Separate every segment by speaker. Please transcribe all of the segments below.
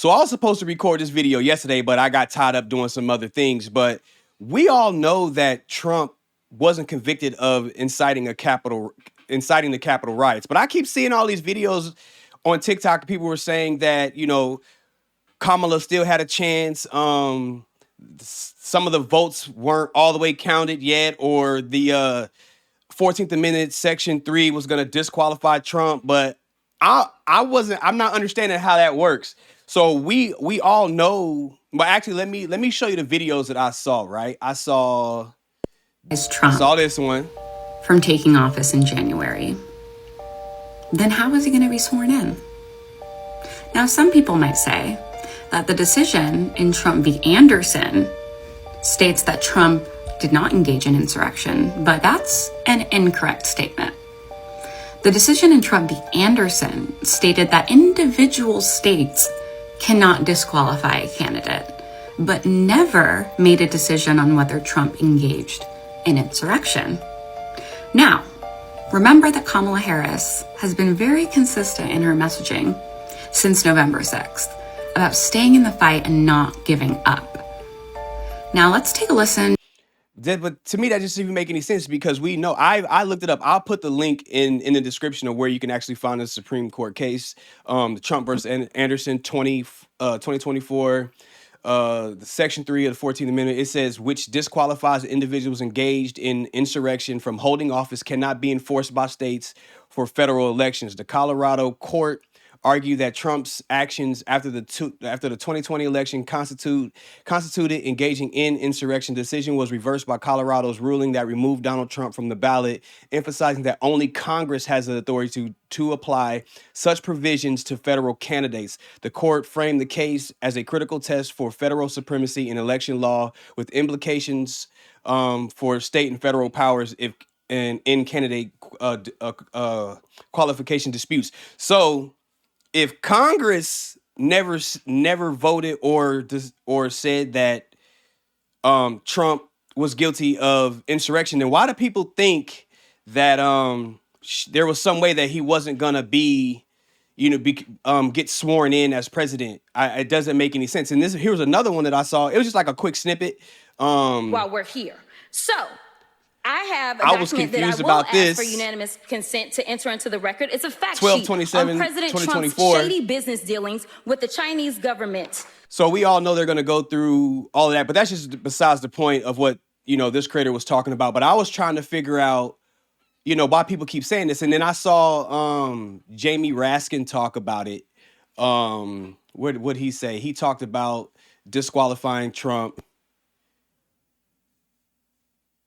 Speaker 1: So I was supposed to record this video yesterday, but I got tied up doing some other things. But we all know that Trump wasn't convicted of inciting the Capitol riots. But I keep seeing all these videos on TikTok. People were saying that, Kamala still had a chance. Some of the votes weren't all the way counted yet, or the 14th Amendment Section 3 was going to disqualify Trump. But I'm not understanding how that works. So we all know, but actually let me show you the videos that I saw, right? I saw this one.
Speaker 2: From taking office in January. Then how is he going to be sworn in? Now, some people might say that the decision in Trump v. Anderson states that Trump did not engage in insurrection, but that's an incorrect statement. The decision in Trump v. Anderson stated that individual states cannot disqualify a candidate, but never made a decision on whether Trump engaged in insurrection. Now, remember that Kamala Harris has been very consistent in her messaging since November 6th about staying in the fight and not giving up. Now, let's take a listen.
Speaker 1: But to me, that just doesn't even make any sense, because we know, I looked it up. I'll put the link in the description of where you can actually find the Supreme Court case, the Trump versus Anderson 2024, the Section 3 of the 14th Amendment. It says, which disqualifies individuals engaged in insurrection from holding office cannot be enforced by states for federal elections. The Colorado court argued that Trump's actions after the 2020 election constituted engaging in insurrection. Decision was reversed by Colorado's ruling that removed Donald Trump from the ballot, emphasizing that only Congress has the authority to apply such provisions to federal candidates. The court framed the case as a critical test for federal supremacy in election law, with implications for state and federal powers in candidate qualification disputes. So, if Congress never voted or said that Trump was guilty of insurrection, then why do people think that there was some way that he wasn't gonna be, get sworn in as president? It doesn't make any sense. And here's another one that I saw. It was just like a quick snippet.
Speaker 3: While we're here, so I have a document that I will ask for unanimous consent to enter into the record. It's a fact sheet on President Trump's shady business dealings with the Chinese government.
Speaker 1: So we all know they're going to go through all of that, but that's just besides the point of what, this creator was talking about. But I was trying to figure out, why people keep saying this. And then I saw Jamie Raskin talk about it. What'd he say? He talked about disqualifying Trump.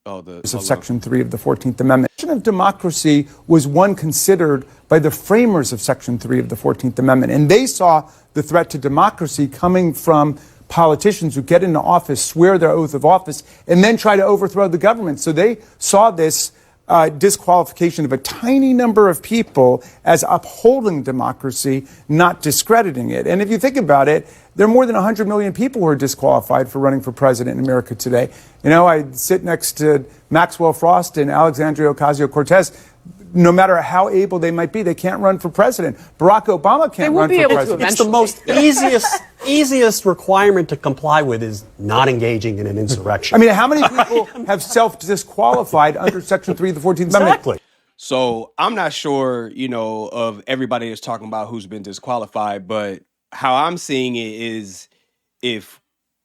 Speaker 4: Of Section 3 of the 14th Amendment. The question of democracy was one considered by the framers of Section 3 of the 14th Amendment, and they saw the threat to democracy coming from politicians who get into office, swear their oath of office, and then try to overthrow the government. So they saw this disqualification of a tiny number of people as upholding democracy, not discrediting it. And if you think about it, there are more than 100 million people who are disqualified for running for president in America today. I sit next to Maxwell Frost and Alexandria Ocasio-Cortez. No matter how able they might be, they can't run for president. Barack Obama can't run for president.
Speaker 5: It's the most easiest requirement to comply with is not engaging in an insurrection.
Speaker 4: I mean, how many people have self-disqualified under Section 3 of the 14th Amendment?
Speaker 5: Exactly.
Speaker 1: So I'm not sure, of everybody that's talking about who's been disqualified, but how I'm seeing it is, if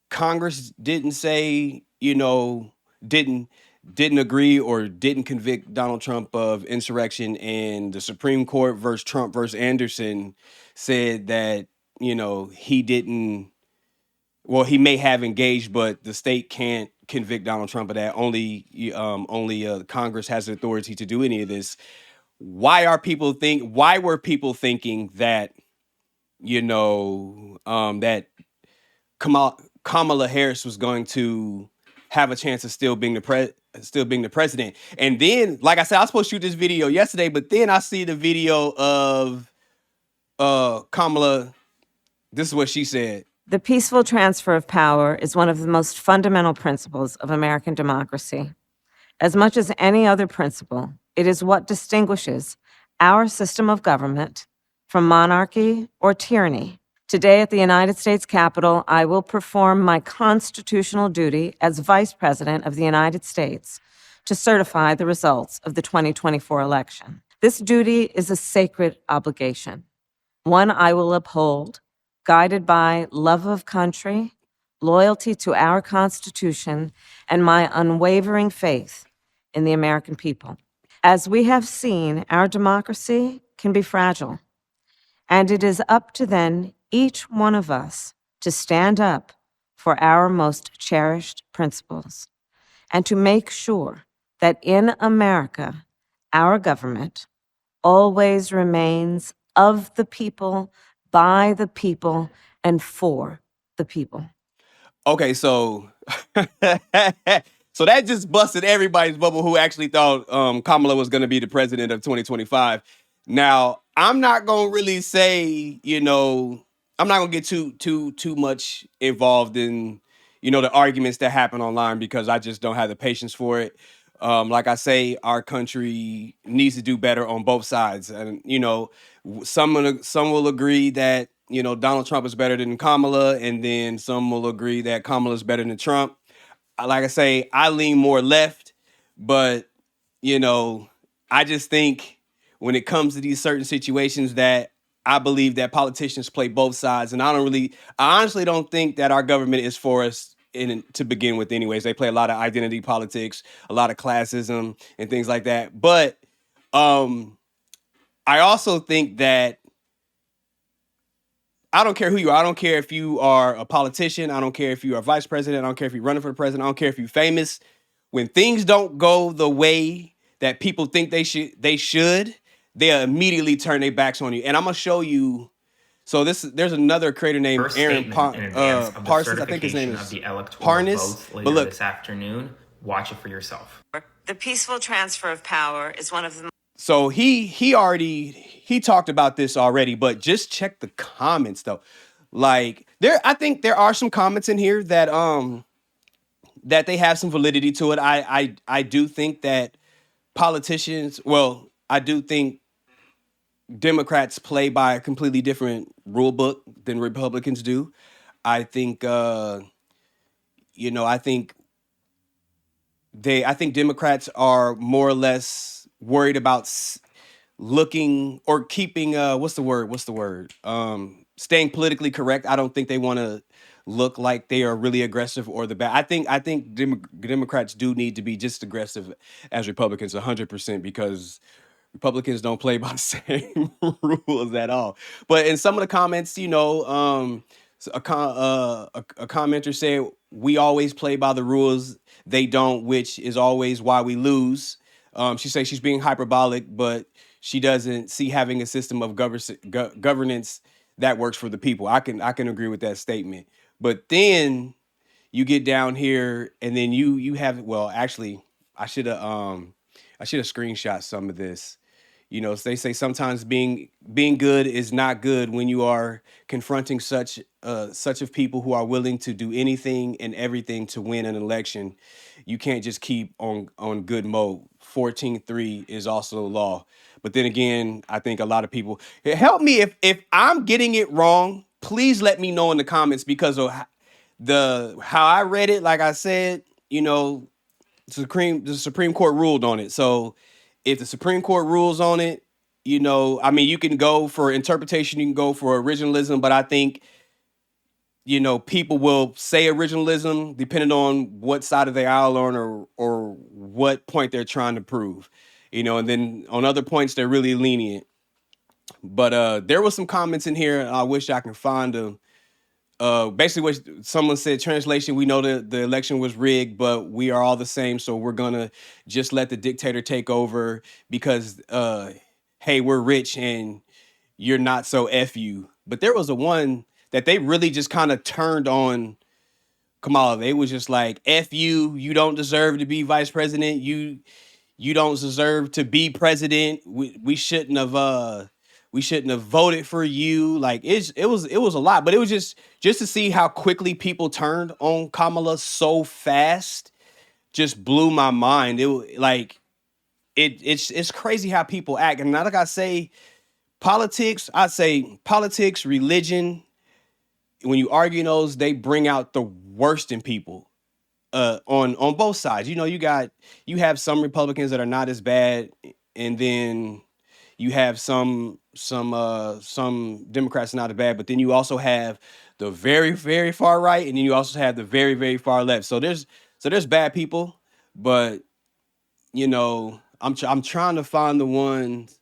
Speaker 1: Congress didn't say, didn't agree or didn't convict Donald Trump of insurrection, and the Supreme Court versus Trump versus Anderson said that, he didn't, well, he may have engaged, but the state can't convict Donald Trump of that. Only Congress has the authority to do any of this. Why were people thinking that, that Kamala Harris was going to have a chance of still being the president? And then, like I said, I was supposed to shoot this video yesterday, but then I see the video of Kamala. This is what she said.
Speaker 6: The peaceful transfer of power is one of the most fundamental principles of American democracy. As much as any other principle, it is what distinguishes our system of government from monarchy or tyranny. Today at the United States Capitol, I will perform my constitutional duty as Vice President of the United States to certify the results of the 2024 election. This duty is a sacred obligation, one I will uphold, guided by love of country, loyalty to our Constitution, and my unwavering faith in the American people. As we have seen, our democracy can be fragile, and it is up to then each one of us to stand up for our most cherished principles and to make sure that in America, our government always remains of the people, by the people, and for the people.
Speaker 1: Okay, so so that just busted everybody's bubble who actually thought Kamala was going to be the president of 2025. Now, I'm not going to really say, I'm not going to get too much involved in, the arguments that happen online because I just don't have the patience for it. Like I say, our country needs to do better on both sides. And, some will agree that, Donald Trump is better than Kamala, and then some will agree that Kamala is better than Trump. Like I say, I lean more left, but, I just think when it comes to these certain situations that I believe that politicians play both sides. And I honestly don't think that our government is for us to begin with anyways. They play a lot of identity politics, a lot of classism and things like that. But I also think that I don't care who you are. I don't care if you are a politician. I don't care if you are vice president. I don't care if you're running for the president. I don't care if you're famous. When things don't go the way that people think they should, they'll immediately turn their backs on you. And I'm gonna show you. So there's another creator named Aaron Parsons. I think his name is Parnas.
Speaker 7: But look, this afternoon, watch it for yourself.
Speaker 6: The peaceful transfer of power is one of the.
Speaker 1: So he talked about this already, but just check the comments though. Like I think there are some comments in here that that they have some validity to it. I do think that politicians, I do think Democrats play by a completely different rule book than Republicans do. I think I think Democrats are more or less worried about looking or keeping staying politically correct. I don't think they want to look like they are really aggressive or the bad. I think Democrats do need to be just aggressive as Republicans 100% because Republicans don't play by the same rules at all. But in some of the comments, a commenter said, "We always play by the rules. They don't, which is always why we lose." She says she's being hyperbolic, but she doesn't see having a system of governance that works for the people. I can agree with that statement. But then you get down here, and then you have actually, I should have screenshot some of this. They say sometimes being good is not good when you are confronting such of people who are willing to do anything and everything to win an election. You can't just keep on good mode. 14.3 is also law. But then again, I think a lot of people help me if I'm getting it wrong. Please let me know in the comments because of how I read it. Like I said, the Supreme Court ruled on it. So if the Supreme Court rules on it, you can go for interpretation, you can go for originalism, but I think, people will say originalism depending on what side of the aisle on or what point they're trying to prove, and then on other points, they're really lenient. But there was some comments in here, and I wish I can find them. Basically what someone said, translation, we know that the election was rigged, but we are all the same. So we're going to just let the dictator take over because, hey, we're rich and you're not, so F you. But there was a one that they really just kind of turned on Kamala. They was just like, F you, you don't deserve to be vice president. You don't deserve to be president. We shouldn't have voted for you. Like it was a lot, but it was just to see how quickly people turned on Kamala so fast just blew my mind. It's crazy how people act. And like I say, politics, religion, argue those, they bring out the worst in people. On both sides, you have some Republicans that are not as bad, and then you have some Democrats not as bad, but then you also have the very, very far right, and then you also have the very, very far left. So there's bad people, but I'm trying to find the ones.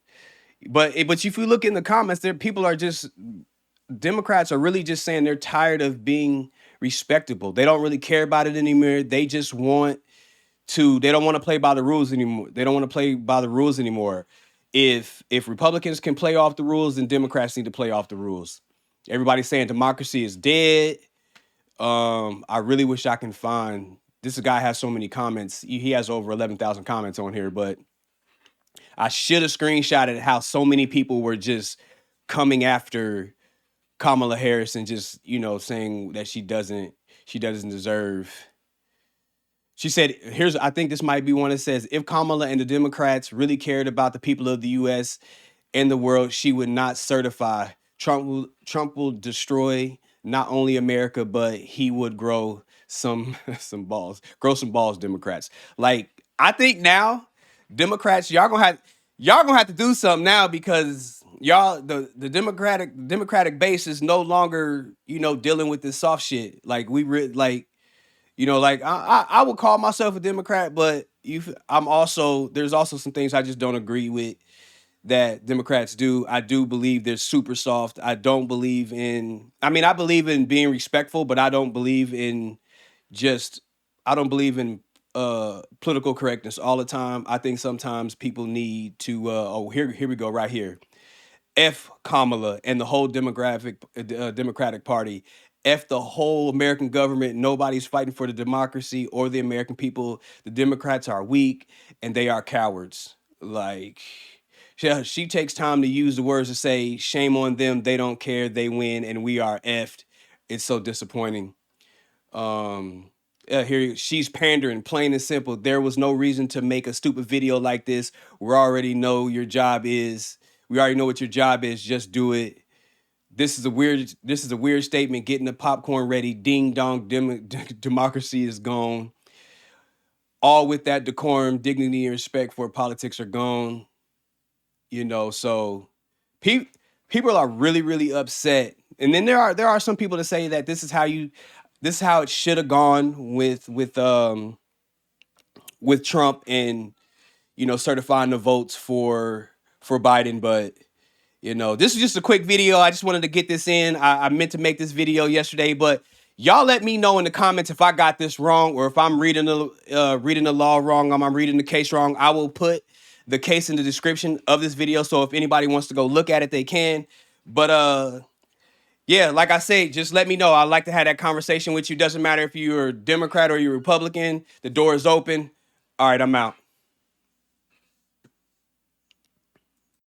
Speaker 1: But if you look in the comments, Democrats are really just saying they're tired of being respectable. They don't really care about it anymore. They just want they don't want to play by the rules anymore. If Republicans can play off the rules, then Democrats need to play off the rules. Everybody's saying democracy is dead. I really wish I can find, this guy has so many comments. He has over 11,000 comments on here, but I should have screenshotted how so many people were just coming after Kamala Harris and just, saying that she doesn't deserve. She said, I think this might be one that says, if Kamala and the Democrats really cared about the people of the U.S. and the world, she would not certify. Trump will destroy not only America, but he would grow some balls. Grow some balls, Democrats. Like, I think now, Democrats, y'all gonna have to do something now, because y'all, the Democratic base is no longer, dealing with this soft shit. Like, I would call myself a Democrat, but there's also some things I just don't agree with that Democrats do. I do believe they're super soft. I believe in being respectful, but I don't believe in political correctness all the time. I think sometimes people need to, here we go right here. F Kamala and the whole Democratic Party. F the whole American government. Nobody's fighting for the democracy or the American people. The Democrats are weak and they are cowards. Like, she takes time to use the words to say, shame on them. They don't care. They win and we are effed. It's so disappointing. Here she's pandering, plain and simple. There was no reason to make a stupid video like this. We already know what your job is. Just do it. This is a weird statement. Getting the popcorn ready. Ding dong. Democracy is gone. All with that decorum, dignity, and respect for politics are gone. So people are really, really upset. And then there are some people that say that this is how it should have gone with Trump and certifying the votes for Biden. But this is just a quick video. I just wanted to get this in. I meant to make this video yesterday, but y'all let me know in the comments if I got this wrong or if I'm reading the law wrong. I'm reading the case wrong. I will put the case in the description of this video, so if anybody wants to go look at it, they can. But yeah, like I say, just let me know. I'd like to have that conversation with you. Doesn't matter if you're a Democrat or you're a Republican. The door is open. All right, I'm out.